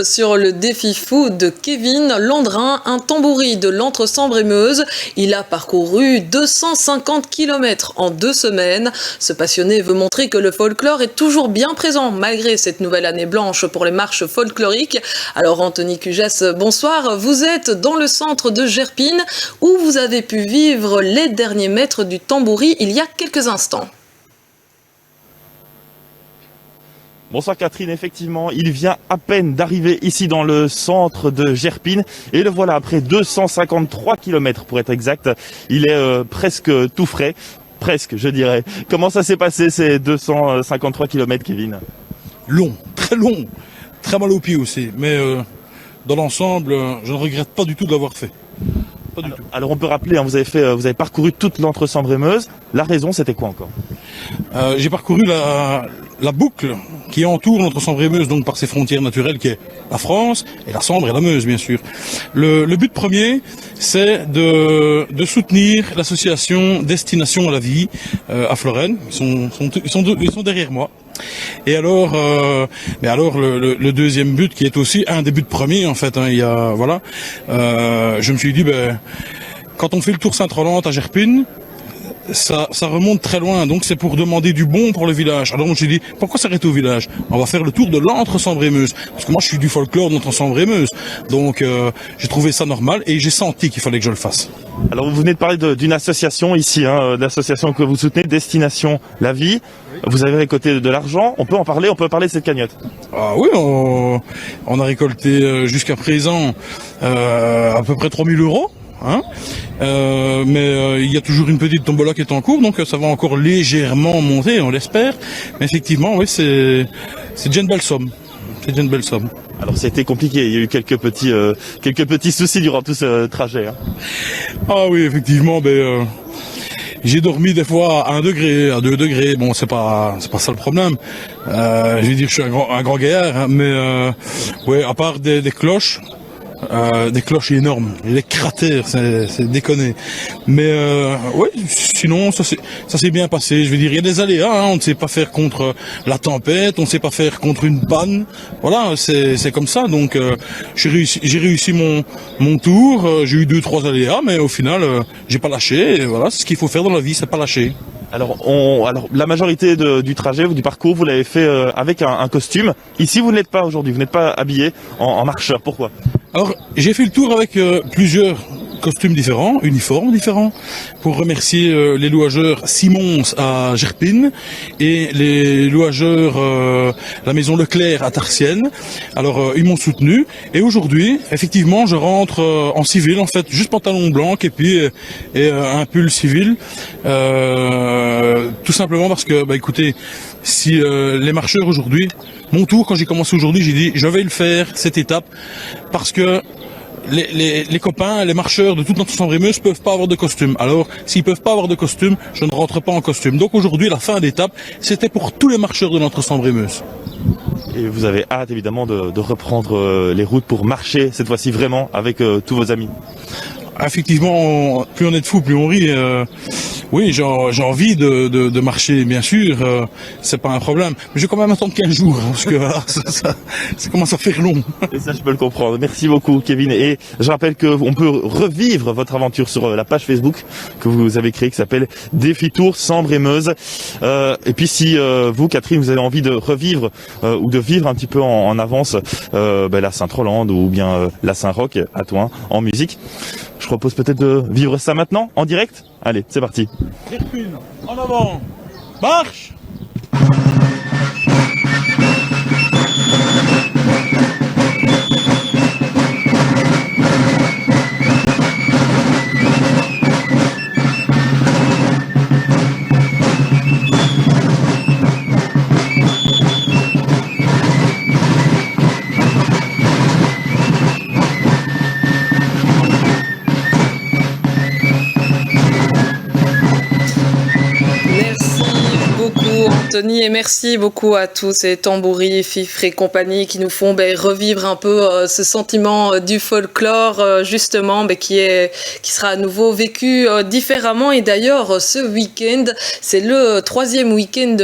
Sur le défi fou de Kevin Landrin, un tambouri de l'Entre-Sambre-et-Meuse. Il a parcouru 250 km en 2 semaines. Ce passionné veut montrer que le folklore est toujours bien présent malgré cette nouvelle année blanche pour les marches folkloriques. Alors Anthony Cugès, bonsoir. Vous êtes dans le centre de Gerpine où vous avez pu vivre les derniers mètres du tambouri il y a quelques instants. Bonsoir Catherine, effectivement, il vient à peine d'arriver ici dans le centre de Gerpine et le voilà après 253 km pour être exact. Il est presque tout frais, presque je dirais. Comment ça s'est passé ces 253 km Kevin? Long, très mal aux pieds aussi, mais dans l'ensemble, je ne regrette pas du tout de l'avoir fait. Alors on peut rappeler, hein, vous avez parcouru toute l'Entre-Sambre-et-Meuse. La raison c'était quoi encore? J'ai parcouru la boucle qui entoure l'Entre-Sambre-et-Meuse, donc par ses frontières naturelles, qui est la France et la Sambre et la Meuse, bien sûr. Le but premier, c'est de soutenir l'association Destination à la Vie à Florenne. Ils sont derrière moi. Et alors, le deuxième but, qui est aussi un des buts premiers, en fait, hein, je me suis dit, quand on fait le Tour Sainte-Rolande à Gerpine, ça remonte très loin, donc c'est pour demander du bon pour le village. Alors je me suis dit, pourquoi s'arrêter au village? On va faire le tour de l'Entre-Sambre-et-Meuse, parce que moi je suis du folklore d'Entre-Sambre-et-Meuse, donc j'ai trouvé ça normal et j'ai senti qu'il fallait que je le fasse. Alors vous venez de parler d'une association ici, hein, l'association que vous soutenez, Destination La Vie. Vous avez récolté de l'argent, on peut parler de cette cagnotte. Ah oui, on a récolté jusqu'à présent à peu près 3 000 €. Hein, mais il y a toujours une petite tombola qui est en cours, donc ça va encore légèrement monter, on l'espère. Mais effectivement, oui, c'est déjà une belle somme. C'est déjà une belle somme. Alors c'était compliqué, il y a eu quelques petits soucis durant tout ce trajet. Hein. Ah oui, effectivement, j'ai dormi des fois à 1 degré, à 2 degrés. Bon, c'est pas ça le problème. Je vais dire, je suis un grand gaillard, hein, mais ouais, à part des cloches. Des cloches énormes, des cratères, c'est déconné. Mais ouais, sinon ça s'est bien passé. Je veux dire, il y a des aléas, hein, on ne sait pas faire contre la tempête, on ne sait pas faire contre une panne. Voilà, c'est comme ça. Donc j'ai réussi mon tour. J'ai eu 2-3 aléas, mais au final, j'ai pas lâché. Et voilà, c'est ce qu'il faut faire dans la vie, c'est pas lâcher. Alors la majorité du trajet, du parcours, vous l'avez fait avec un costume. Ici, vous ne l'êtes pas aujourd'hui, vous n'êtes pas habillé en marcheur. Pourquoi? Alors, j'ai fait le tour avec plusieurs costumes différents, uniformes différents, pour remercier les louageurs Simons à Gerpine et les louageurs la maison Leclerc à Tarsienne. Alors, ils m'ont soutenu. Et aujourd'hui, effectivement, je rentre en civil, en fait, juste pantalon blanc et puis un pull civil. Tout simplement parce que, écoutez, si les marcheurs aujourd'hui, mon tour, quand j'ai commencé aujourd'hui, j'ai dit, je vais le faire, cette étape, parce que les copains, les marcheurs de toute notre Sambre-et-Meuse peuvent pas avoir de costume. Alors, s'ils peuvent pas avoir de costume, je ne rentre pas en costume. Donc aujourd'hui, la fin d'étape, c'était pour tous les marcheurs de notre Sambre-et-Meuse. Et vous avez hâte, évidemment, de reprendre les routes pour marcher, cette fois-ci vraiment, avec tous vos amis. Effectivement, plus on est de fous, plus on rit. Oui, j'ai envie de marcher, bien sûr, c'est pas un problème. Mais je vais quand même attendre 15 jours, hein, parce que voilà, ça commence à faire long. Et ça, je peux le comprendre. Merci beaucoup, Kevin. Et je rappelle qu'on peut revivre votre aventure sur la page Facebook que vous avez créée, qui s'appelle Défi Tour Sambre-et-Meuse. Et puis, si vous, Catherine, vous avez envie de revivre ou de vivre un petit peu en avance la Sainte-Rolande ou bien la Saint-Roch à Thoin en musique, je propose peut-être de vivre ça maintenant, en direct. Allez, c'est parti. Gerpine, en avant, marche! Anthony, et merci beaucoup à tous ces tambouris, fifres et compagnie qui nous font revivre un peu ce sentiment du folklore justement qui sera à nouveau vécu différemment. Et d'ailleurs ce week-end, c'est le 3e week-end